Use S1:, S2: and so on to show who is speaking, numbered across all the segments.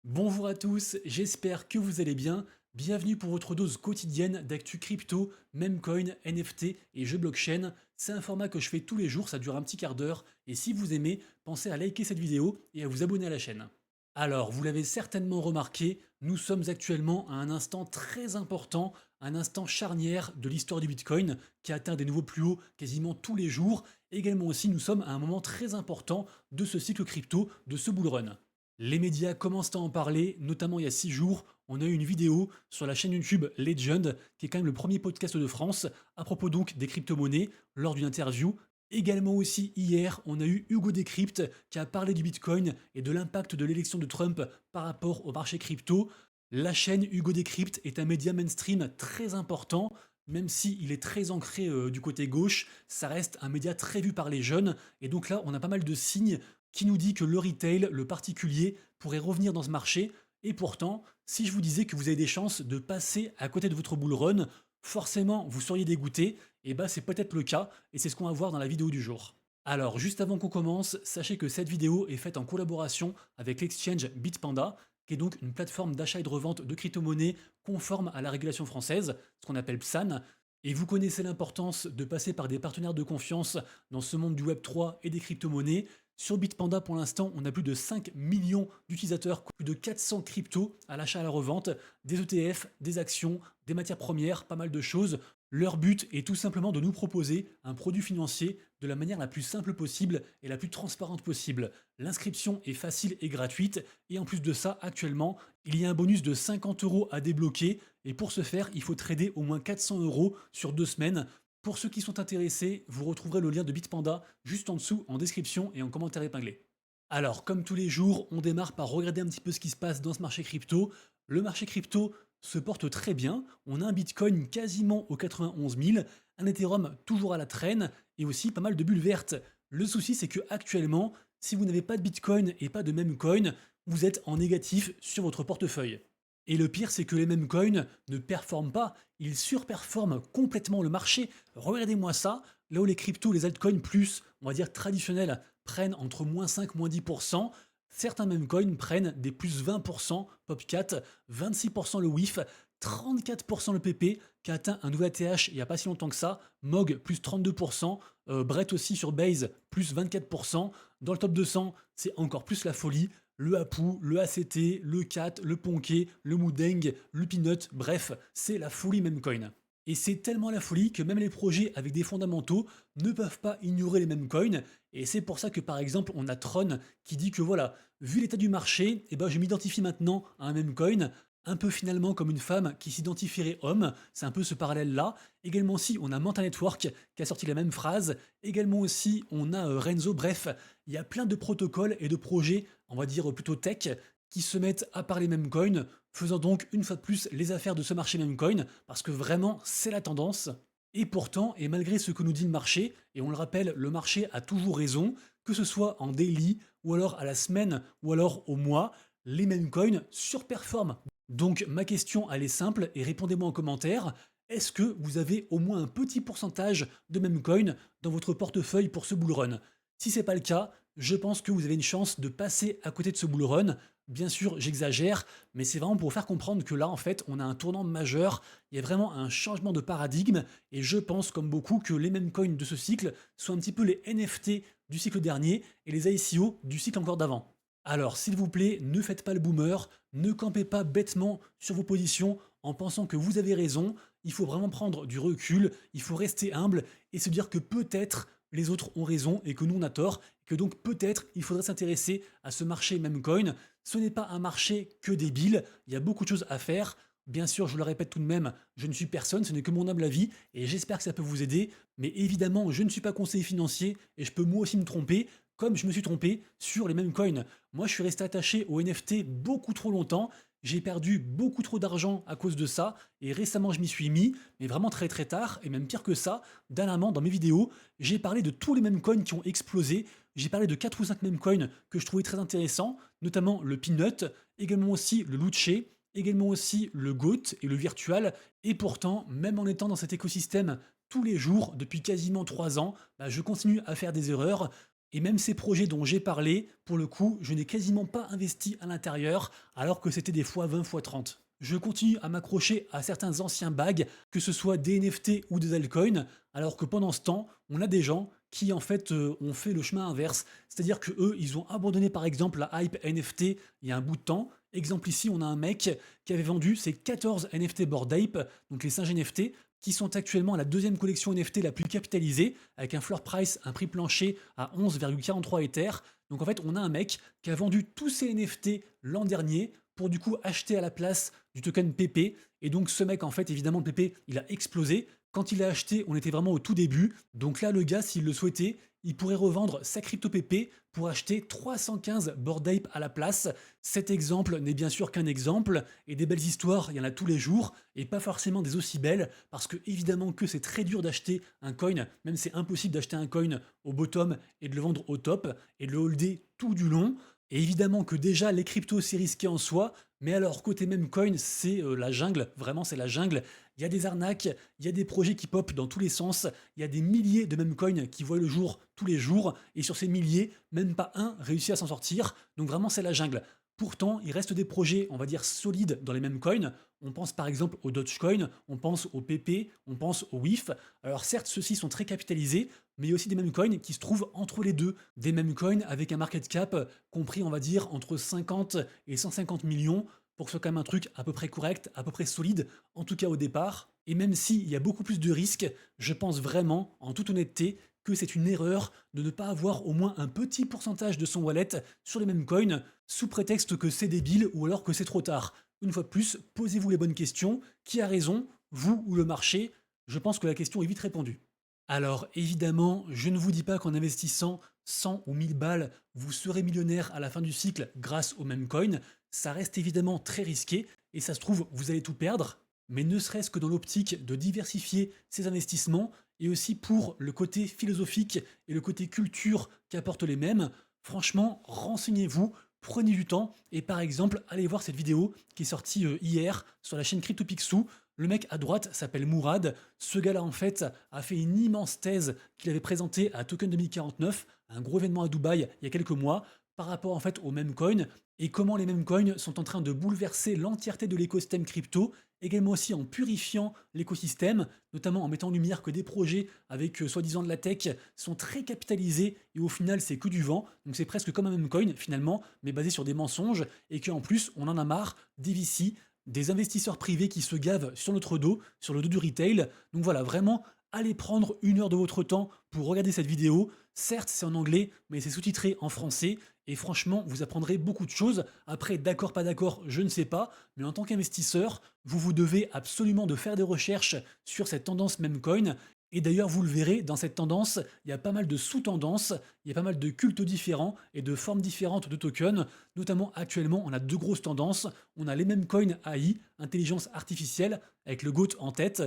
S1: Bonjour à tous, j'espère que vous allez bien. Bienvenue pour votre dose quotidienne d'actu crypto, memecoin, NFT et jeux blockchain. C'est un format que je fais tous les jours, ça dure un petit quart d'heure. Et si vous aimez, pensez à liker cette vidéo et à vous abonner à la chaîne. Alors, vous l'avez certainement remarqué, nous sommes actuellement à un instant très important, un instant charnière de l'histoire du Bitcoin qui atteint des nouveaux plus hauts quasiment tous les jours. Également aussi, nous sommes à un moment très important de ce cycle crypto, de ce bull run. Les médias commencent à en parler, notamment il y a 6 jours, on a eu une vidéo sur la chaîne YouTube Legend, qui est quand même le premier podcast de France, à propos donc des crypto-monnaies, lors d'une interview. Également aussi hier, on a eu Hugo Décrypte qui a parlé du Bitcoin et de l'impact de l'élection de Trump par rapport au marché crypto. La chaîne Hugo Décrypte est un média mainstream très important, même s'il est très ancré du côté gauche, ça reste un média très vu par les jeunes, et donc là on a pas mal de signes qui nous dit que le retail, le particulier, pourrait revenir dans ce marché. Et pourtant, si je vous disais que vous avez des chances de passer à côté de votre bull run, forcément vous seriez dégoûté, et bah c'est peut-être le cas, et c'est ce qu'on va voir dans la vidéo du jour. Alors, juste avant qu'on commence, sachez que cette vidéo est faite en collaboration avec l'exchange Bitpanda, qui est donc une plateforme d'achat et de revente de crypto-monnaies conforme à la régulation française, ce qu'on appelle PSAN. Et vous connaissez l'importance de passer par des partenaires de confiance dans ce monde du Web3 et des crypto-monnaies. Sur Bitpanda, pour l'instant, on a plus de 5 millions d'utilisateurs, plus de 400 cryptos à l'achat et à la revente, des ETF, des actions, des matières premières, pas mal de choses. Leur but est tout simplement de nous proposer un produit financier de la manière la plus simple possible et la plus transparente possible. L'inscription est facile et gratuite, et en plus de ça, actuellement, il y a un bonus de 50 euros à débloquer, et pour ce faire, il faut trader au moins 400 euros sur 2 semaines. Pour ceux qui sont intéressés, vous retrouverez le lien de Bitpanda juste en dessous en description et en commentaire épinglé. Alors, comme tous les jours, on démarre par regarder un petit peu ce qui se passe dans ce marché crypto. Le marché crypto se porte très bien. On a un Bitcoin quasiment aux 91 000, un Ethereum toujours à la traîne et aussi pas mal de bulles vertes. Le souci, c'est que actuellement, si vous n'avez pas de Bitcoin et pas de memecoin, vous êtes en négatif sur votre portefeuille. Et le pire, c'est que les mêmes coins ne performent pas, ils surperforment complètement le marché. Regardez-moi ça, là où les cryptos, les altcoins plus, on va dire traditionnels, prennent entre moins 5, moins 10%, certains mêmes coins prennent des plus 20%, Popcat, 26% le WIF, 34% le PP, qui a atteint un nouvel ATH il n'y a pas si longtemps que ça, MOG plus 32%, Brett aussi sur Base plus 24%, dans le top 200, c'est encore plus la folie, le Apu, le ACT, le CAT, le Ponké, le Moudeng, le Peanut, bref, c'est la folie memecoin. Et c'est tellement la folie que même les projets avec des fondamentaux ne peuvent pas ignorer les memecoins, et c'est pour ça que par exemple on a Tron qui dit que voilà, vu l'état du marché, eh ben, je m'identifie maintenant à un memecoin, un peu finalement comme une femme qui s'identifierait homme, c'est un peu ce parallèle-là. Également aussi, on a Manta Network qui a sorti la même phrase. Également aussi, on a Renzo. Bref, il y a plein de protocoles et de projets, on va dire plutôt tech, qui se mettent à parler memecoin, faisant donc une fois de plus les affaires de ce marché memecoin, parce que vraiment, c'est la tendance. Et pourtant, et malgré ce que nous dit le marché, et on le rappelle, le marché a toujours raison, que ce soit en daily, ou alors à la semaine, ou alors au mois, les memecoins surperforment. Donc ma question, elle est simple, et répondez-moi en commentaire. Est-ce que vous avez au moins un petit pourcentage de memecoin dans votre portefeuille pour ce bull run? Si c'est pas le cas, je pense que vous avez une chance de passer à côté de ce bull run. Bien sûr, j'exagère, mais c'est vraiment pour vous faire comprendre que là, en fait, on a un tournant majeur, il y a vraiment un changement de paradigme, et je pense, comme beaucoup, que les memecoins de ce cycle sont un petit peu les NFT du cycle dernier et les ICO du cycle encore d'avant. Alors, s'il vous plaît, ne faites pas le boomer, ne campez pas bêtement sur vos positions en pensant que vous avez raison. Il faut vraiment prendre du recul, il faut rester humble et se dire que peut-être les autres ont raison et que nous on a tort, et que donc peut-être il faudrait s'intéresser à ce marché memecoin. Ce n'est pas un marché que débile, il y a beaucoup de choses à faire. Bien sûr, je le répète tout de même, je ne suis personne, ce n'est que mon humble avis, et j'espère que ça peut vous aider, mais évidemment, je ne suis pas conseiller financier, et je peux moi aussi me tromper, comme je me suis trompé sur les mêmes coins. Moi, je suis resté attaché aux NFT beaucoup trop longtemps, j'ai perdu beaucoup trop d'argent à cause de ça, et récemment je m'y suis mis, mais vraiment très très tard, et même pire que ça, dernièrement dans mes vidéos, j'ai parlé de tous les mêmes coins qui ont explosé, j'ai parlé de 4 ou 5 mêmes coins que je trouvais très intéressants, notamment le Peanut, également aussi le Luce, également aussi le GOAT et le Virtual, et pourtant, même en étant dans cet écosystème tous les jours, depuis quasiment 3 ans, bah, je continue à faire des erreurs. Et même ces projets dont j'ai parlé, pour le coup, je n'ai quasiment pas investi à l'intérieur, alors que c'était des fois 20 fois 30. Je continue à m'accrocher à certains anciens bags, que ce soit des NFT ou des altcoins, alors que pendant ce temps, on a des gens qui en fait ont fait le chemin inverse. C'est-à-dire que eux, ils ont abandonné par exemple la hype NFT il y a un bout de temps. Exemple ici, on a un mec qui avait vendu ses 14 NFT Bored Ape, donc les singes NFT, qui sont actuellement la deuxième collection NFT la plus capitalisée, avec un floor price, un prix plancher à 11,43 Ether. Donc en fait, on a un mec qui a vendu tous ses NFT l'an dernier pour du coup acheter à la place du token PP. Et donc ce mec, en fait, évidemment, le PP, il a explosé. Quand il l'a acheté, on était vraiment au tout début. Donc là, le gars, s'il le souhaitait, il pourrait revendre sa crypto PP pour acheter 315 Bored Ape à la place. Cet exemple n'est bien sûr qu'un exemple, et des belles histoires, il y en a tous les jours, et pas forcément des aussi belles, parce que évidemment que c'est très dur d'acheter un coin, même c'est impossible d'acheter un coin au bottom et de le vendre au top, et de le holder tout du long. Et évidemment que déjà les cryptos c'est risqué en soi, mais alors côté même coin c'est la jungle, vraiment c'est la jungle. Il y a des arnaques, il y a des projets qui popent dans tous les sens, il y a des milliers de meme coins qui voient le jour tous les jours, et sur ces milliers, même pas un réussit à s'en sortir, donc vraiment c'est la jungle. Pourtant, il reste des projets, on va dire, solides dans les mêmes coins. On pense par exemple au Dogecoin, on pense au PP, on pense au WIF. Alors certes, ceux-ci sont très capitalisés, mais il y a aussi des meme coins qui se trouvent entre les deux. Des meme coins avec un market cap compris, on va dire, entre 50 et 150 millions, pour que ce soit quand même un truc à peu près correct, à peu près solide, en tout cas au départ. Et même s'il y a beaucoup plus de risques, je pense vraiment, en toute honnêteté, que c'est une erreur de ne pas avoir au moins un petit pourcentage de son wallet sur les mêmes coins, sous prétexte que c'est débile ou alors que c'est trop tard. Une fois de plus, posez-vous les bonnes questions. Qui a raison, vous ou le marché? Je pense que la question est vite répondue. Alors évidemment, je ne vous dis pas qu'en investissant 100 ou 1000 balles, vous serez millionnaire à la fin du cycle grâce au même coin. Ça reste évidemment très risqué et ça se trouve, vous allez tout perdre. Mais ne serait-ce que dans l'optique de diversifier ses investissements et aussi pour le côté philosophique et le côté culture qu'apportent les mêmes, franchement, renseignez-vous, prenez du temps et par exemple, allez voir cette vidéo qui est sortie hier sur la chaîne CryptoPixel. Le mec à droite s'appelle Mourad. Ce gars-là, en fait, a fait une immense thèse qu'il avait présentée à Token 2049, un gros événement à Dubaï il y a quelques mois, par rapport en fait aux mêmes coins et comment les mêmes coins sont en train de bouleverser l'entièreté de l'écosystème crypto, également aussi en purifiant l'écosystème, notamment en mettant en lumière que des projets avec soi-disant de la tech sont très capitalisés et au final c'est que du vent, donc c'est presque comme un même coin finalement, mais basé sur des mensonges et qu'en plus on en a marre des VC, des investisseurs privés qui se gavent sur le dos du retail. Donc voilà, vraiment, allez prendre une heure de votre temps pour regarder cette vidéo. Certes, c'est en anglais, mais c'est sous-titré en français. Et franchement, vous apprendrez beaucoup de choses. Après, d'accord, pas d'accord, je ne sais pas. Mais en tant qu'investisseur, vous devez absolument de faire des recherches sur cette tendance meme coin. Et d'ailleurs, vous le verrez, dans cette tendance, il y a pas mal de sous-tendances, il y a pas mal de cultes différents et de formes différentes de tokens. Notamment, actuellement, on a deux grosses tendances. On a les mêmes coins AI, intelligence artificielle, avec le GOAT en tête.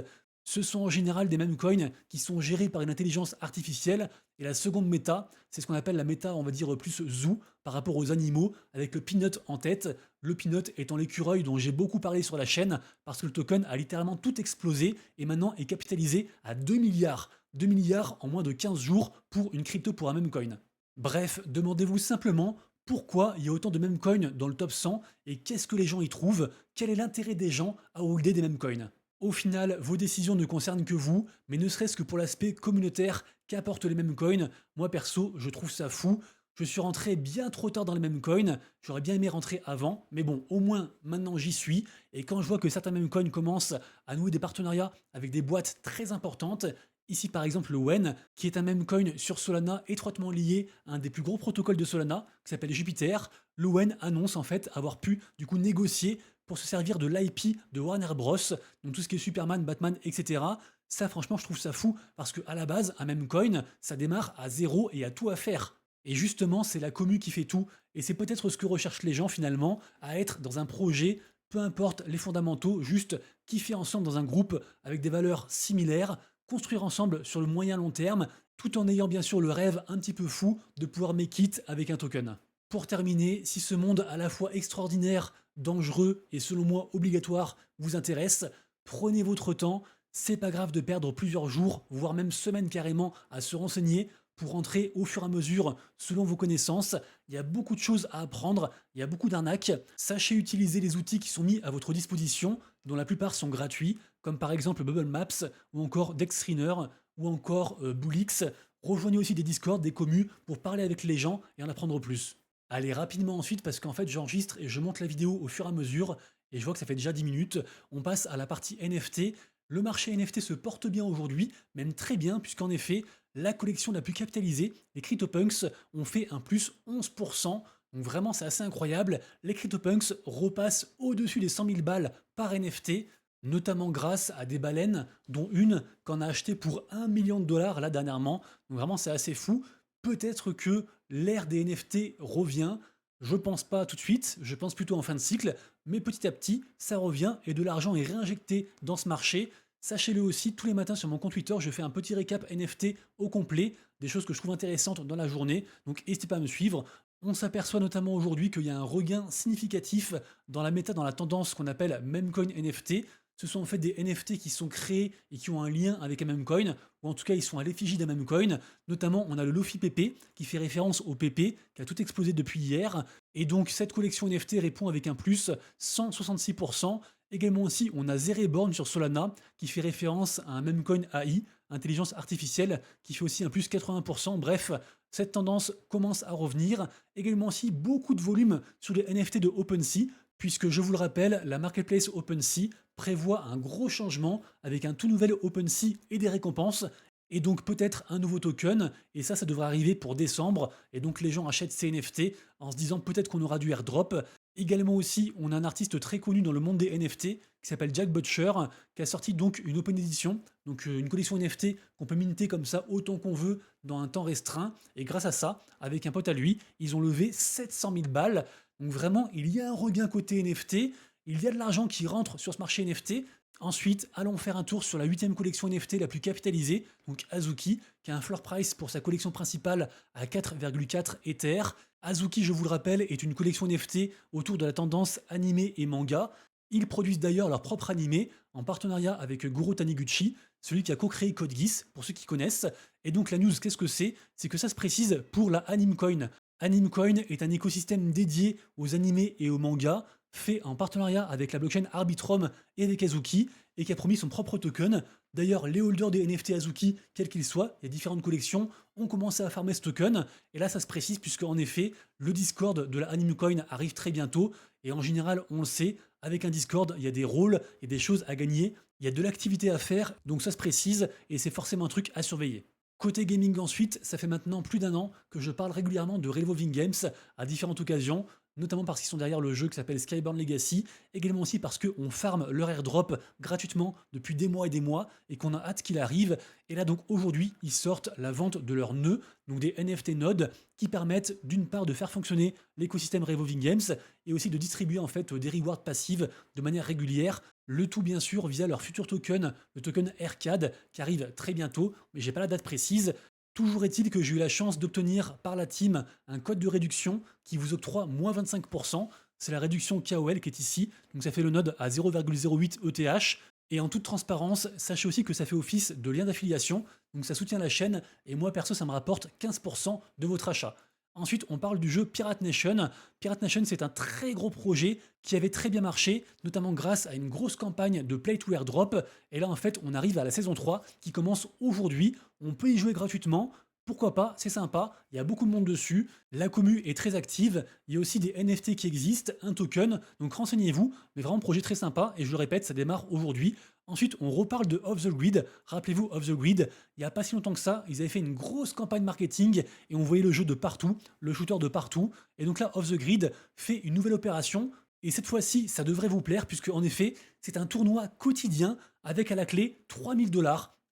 S1: Ce sont en général des mêmes coins qui sont gérés par une intelligence artificielle. Et la seconde méta, c'est ce qu'on appelle la méta, on va dire, plus zoo par rapport aux animaux, avec le peanut en tête. Le peanut étant l'écureuil dont j'ai beaucoup parlé sur la chaîne, parce que le token a littéralement tout explosé et maintenant est capitalisé à 2 milliards. 2 milliards en moins de 15 jours pour une crypto pour un même coin. Bref, demandez-vous simplement pourquoi il y a autant de meme coins dans le top 100 et qu'est-ce que les gens y trouvent, quel est l'intérêt des gens à holder des meme coins. Au final, vos décisions ne concernent que vous, mais ne serait-ce que pour l'aspect communautaire qu'apportent les meme coins, moi perso, je trouve ça fou. Je suis rentré bien trop tard dans les meme coins, j'aurais bien aimé rentrer avant, mais bon, au moins maintenant j'y suis, et quand je vois que certains meme coins commencent à nouer des partenariats avec des boîtes très importantes, ici par exemple le WEN, qui est un meme coin sur Solana étroitement lié à un des plus gros protocoles de Solana, qui s'appelle Jupiter, le WEN annonce en fait avoir pu du coup négocier pour se servir de l'IP de Warner Bros, donc tout ce qui est Superman, Batman, etc. Ça franchement je trouve ça fou, parce que à la base, un meme coin, ça démarre à zéro et à tout à faire. Et justement, c'est la commu qui fait tout, et c'est peut-être ce que recherchent les gens finalement, à être dans un projet, peu importe les fondamentaux, juste kiffer ensemble dans un groupe avec des valeurs similaires, construire ensemble sur le moyen long terme, tout en ayant bien sûr le rêve un petit peu fou de pouvoir make it avec un token. Pour terminer, si ce monde à la fois extraordinaire, dangereux et selon moi obligatoire vous intéresse, prenez votre temps, c'est pas grave de perdre plusieurs jours, voire même semaines carrément à se renseigner pour rentrer au fur et à mesure selon vos connaissances. Il y a beaucoup de choses à apprendre, il y a beaucoup d'arnaques. Sachez utiliser les outils qui sont mis à votre disposition, dont la plupart sont gratuits, comme par exemple Bubble Maps ou encore Dextrainer ou encore Boolix. Rejoignez aussi des Discord, des commus pour parler avec les gens et en apprendre plus. Allez rapidement ensuite parce qu'en fait j'enregistre et je monte la vidéo au fur et à mesure et je vois que ça fait déjà 10 minutes. On passe à la partie NFT. Le marché NFT se porte bien aujourd'hui, même très bien, puisqu'en effet, la collection la plus capitalisée, les CryptoPunks, ont fait un plus 11%. Donc vraiment, c'est assez incroyable. Les CryptoPunks repassent au-dessus des 100 000 balles par NFT, notamment grâce à des baleines, dont une qu'on a acheté pour 1 million de dollars là dernièrement. Donc vraiment, c'est assez fou. Peut-être que l'ère des NFT revient. Je pense pas tout de suite, je pense plutôt en fin de cycle, mais petit à petit, ça revient et de l'argent est réinjecté dans ce marché. Sachez-le aussi, tous les matins sur mon compte Twitter, je fais un petit récap NFT au complet, des choses que je trouve intéressantes dans la journée, donc n'hésitez pas à me suivre. On s'aperçoit notamment aujourd'hui qu'il y a un regain significatif dans la méta, dans la tendance qu'on appelle memecoin NFT. Ce sont en fait des NFT qui sont créés et qui ont un lien avec un memecoin, ou en tout cas ils sont à l'effigie d'un memecoin. Notamment, on a le Lofi PP qui fait référence au PP qui a tout explosé depuis hier. Et donc cette collection NFT répond avec un plus 166%. Également aussi, on a Zereborn sur Solana qui fait référence à un memecoin AI, intelligence artificielle, qui fait aussi un plus 80%. Bref, cette tendance commence à revenir. Également aussi beaucoup de volume sur les NFT de OpenSea, puisque je vous le rappelle, la marketplace OpenSea prévoit un gros changement avec un tout nouvel OpenSea et des récompenses, et donc peut-être un nouveau token, et ça devrait arriver pour décembre, et donc les gens achètent ces NFT en se disant peut-être qu'on aura du airdrop. Également aussi, on a un artiste très connu dans le monde des NFT qui s'appelle Jack Butcher, qui a sorti donc une open edition, donc une collection NFT qu'on peut minter comme ça autant qu'on veut dans un temps restreint, et grâce à ça, avec un pote à lui, ils ont levé 700 000 balles. Donc vraiment, il y a un regain côté NFT, il y a de l'argent qui rentre sur ce marché NFT. Ensuite, allons faire un tour sur la 8e collection NFT la plus capitalisée, donc Azuki, qui a un floor price pour sa collection principale à 4,4 Ether. Azuki, je vous le rappelle, est une collection NFT autour de la tendance animé et manga. Ils produisent d'ailleurs leur propre animé en partenariat avec Goro Taniguchi, celui qui a co-créé Code Geass, pour ceux qui connaissent. Et donc la news, qu'est-ce que c'est? C'est que ça se précise pour la Animecoin. Animecoin est un écosystème dédié aux animés et aux mangas, fait en partenariat avec la blockchain Arbitrum et avec Azuki, et qui a promis son propre token. D'ailleurs, les holders des NFT Azuki, quels qu'ils soient, il y a différentes collections, ont commencé à farmer ce token. Et là, ça se précise, puisque en effet, le Discord de la Animecoin arrive très bientôt. Et en général, on le sait, avec un Discord, il y a des rôles, il y a des choses à gagner, il y a de l'activité à faire, donc ça se précise, et c'est forcément un truc à surveiller. Côté gaming ensuite, ça fait maintenant plus d'un an que je parle régulièrement de Revolving Games à différentes occasions, notamment parce qu'ils sont derrière le jeu qui s'appelle Skybound Legacy, également aussi parce qu'on farme leur airdrop gratuitement depuis des mois et qu'on a hâte qu'il arrive. Et là donc aujourd'hui, ils sortent la vente de leurs nœuds, donc des NFT nodes qui permettent d'une part de faire fonctionner l'écosystème Revolving Games et aussi de distribuer en fait des rewards passives de manière régulière. Le tout bien sûr via leur futur token, le token AirCAD qui arrive très bientôt, mais j'ai pas la date précise. Toujours est-il que j'ai eu la chance d'obtenir par la team un code de réduction qui vous octroie moins 25%. C'est la réduction KOL qui est ici, donc ça fait le node à 0,08 ETH. Et en toute transparence, sachez aussi que ça fait office de lien d'affiliation, donc ça soutient la chaîne, et moi perso ça me rapporte 15% de votre achat. Ensuite, on parle du jeu Pirate Nation. Pirate Nation, c'est un très gros projet qui avait très bien marché, notamment grâce à une grosse campagne de Play to Airdrop. Et là, en fait, on arrive à la saison 3 qui commence aujourd'hui. On peut y jouer gratuitement. Pourquoi pas, c'est sympa, il y a beaucoup de monde dessus, la commu est très active, il y a aussi des NFT qui existent, un token, donc renseignez-vous, mais vraiment projet très sympa, et je le répète, ça démarre aujourd'hui. Ensuite, on reparle de Off the Grid. Rappelez-vous, Off the Grid, il n'y a pas si longtemps que ça, ils avaient fait une grosse campagne marketing et on voyait le jeu de partout, le shooter de partout. Et donc là, Off the Grid fait une nouvelle opération. Et cette fois-ci, ça devrait vous plaire, puisque en effet, c'est un tournoi quotidien avec à la clé 3000 $.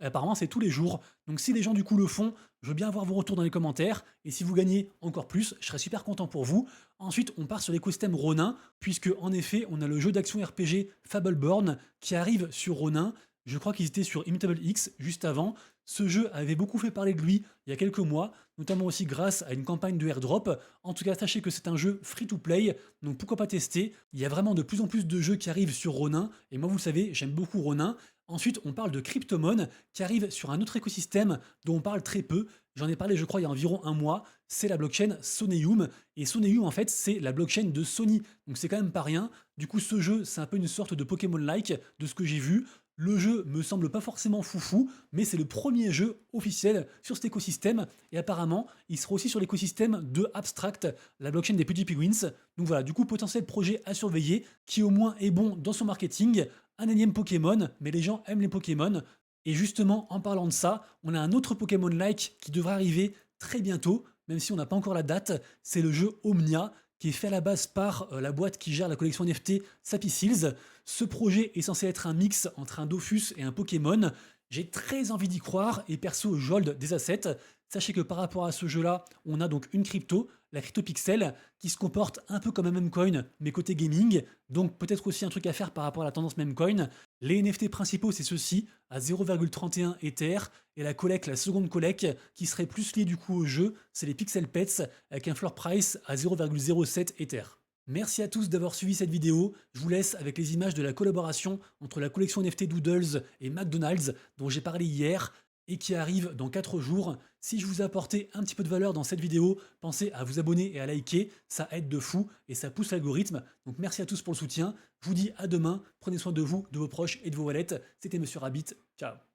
S1: Apparemment, c'est tous les jours. Donc si les gens du coup le font, je veux bien avoir vos retours dans les commentaires. Et si vous gagnez encore plus, je serais super content pour vous. Ensuite, on part sur l'écosystème Ronin, puisque en effet, on a le jeu d'action RPG Fableborn qui arrive sur Ronin. Je crois qu'ils étaient sur Immutable X juste avant. Ce jeu avait beaucoup fait parler de lui il y a quelques mois, notamment aussi grâce à une campagne de airdrop. En tout cas, sachez que c'est un jeu free-to-play, donc pourquoi pas tester. Il y a vraiment de plus en plus de jeux qui arrivent sur Ronin, et moi vous le savez, j'aime beaucoup Ronin. Ensuite, on parle de Cryptomon qui arrive sur un autre écosystème dont on parle très peu. J'en ai parlé, je crois, il y a environ un mois. C'est la blockchain Soneum. Et Soneum, en fait, c'est la blockchain de Sony. Donc c'est quand même pas rien. Du coup, ce jeu, c'est un peu une sorte de Pokémon-like de ce que j'ai vu. Le jeu me semble pas forcément foufou, mais c'est le premier jeu officiel sur cet écosystème. Et apparemment, il sera aussi sur l'écosystème de Abstract, la blockchain des petits Penguins. Donc voilà, du coup, potentiel projet à surveiller, qui au moins est bon dans son marketing. Un énième Pokémon, mais les gens aiment les Pokémon. Et justement, en parlant de ça, on a un autre Pokémon-like qui devrait arriver très bientôt, même si on n'a pas encore la date. C'est le jeu Omnia, qui est fait à la base par la boîte qui gère la collection NFT Sappy Seals. Ce projet est censé être un mix entre un Dofus et un Pokémon. J'ai très envie d'y croire et perso, j'hold des assets. Sachez que par rapport à ce jeu-là, on a donc une crypto, la CryptoPixel, qui se comporte un peu comme un memecoin, mais côté gaming. Donc peut-être aussi un truc à faire par rapport à la tendance memecoin. Les NFT principaux, c'est ceux-ci, à 0,31 Ether. Et la collecte, la seconde collecte, qui serait plus liée du coup au jeu, c'est les Pixel Pets, avec un floor price à 0,07 Ether. Merci à tous d'avoir suivi cette vidéo. Je vous laisse avec les images de la collaboration entre la collection NFT Doodles et McDonald's, dont j'ai parlé hier, et qui arrive dans 4 jours. Si je vous ai apporté un petit peu de valeur dans cette vidéo, pensez à vous abonner et à liker, ça aide de fou et ça pousse l'algorithme. Donc merci à tous pour le soutien. Je vous dis à demain, prenez soin de vous, de vos proches et de vos wallets. C'était Monsieur Rabbit, ciao.